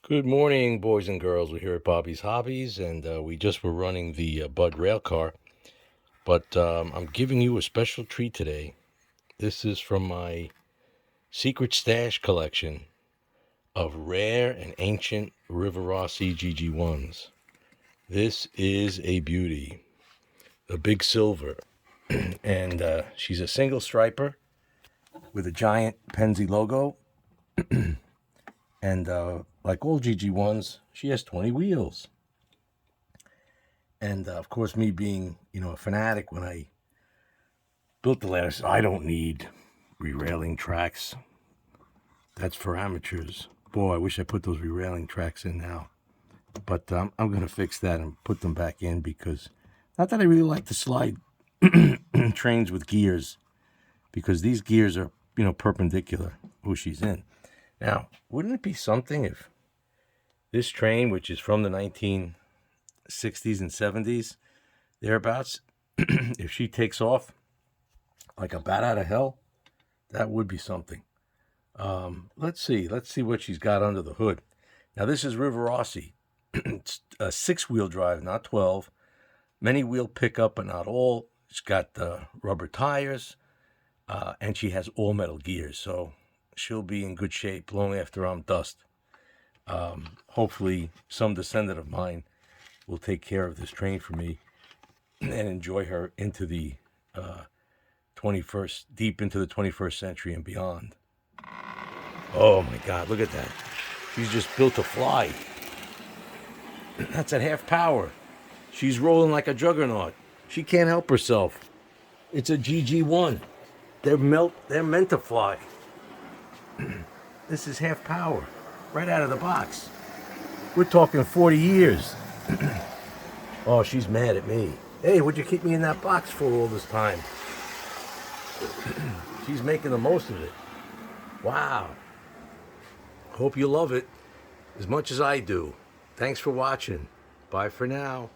Good morning, boys and girls. We're here at Bobby's Hobbies, and we just were running the Bud rail car. But I'm giving you a special treat today. This is from my secret stash collection of rare and ancient Rivarossi GG-1s. This is a beauty, a big silver, and she's a single striper with a giant Penzi logo. And like all GG-1s, she has 20 wheels. And of course, me being, a fanatic, when I built the ladder, I said, I don't need re-railing tracks. That's for amateurs. Boy, I wish I put those re-railing tracks in now. But I'm going to fix that and put them back in because, not that I really like to slide trains with gears, because these gears are, perpendicular. Oh, she's in. Now, wouldn't it be something if this train, which is from the 1960s and 70s, thereabouts, if she takes off like a bat out of hell, that would be something. Let's see what she's got under the hood. Now, this is Rivarossi. It's a 6-wheel drive, not 12. Many wheel pickup, but not all. It's got rubber tires, and she has all metal gears, so she'll be in good shape long after I'm dust. Hopefully, some descendant of mine will take care of this train for me and enjoy her into the 21st, deep into the 21st century and beyond. Oh my God, look at that. She's just built to fly. That's at half power. She's rolling like a juggernaut. She can't help herself. It's a GG-1. They're meant to fly. This is half power, right out of the box. We're talking 40 years. Oh, she's mad at me. Hey, what'd you keep me in that box for all this time? She's making the most of it. Wow. Hope you love it as much as I do. Thanks for watching. Bye for now.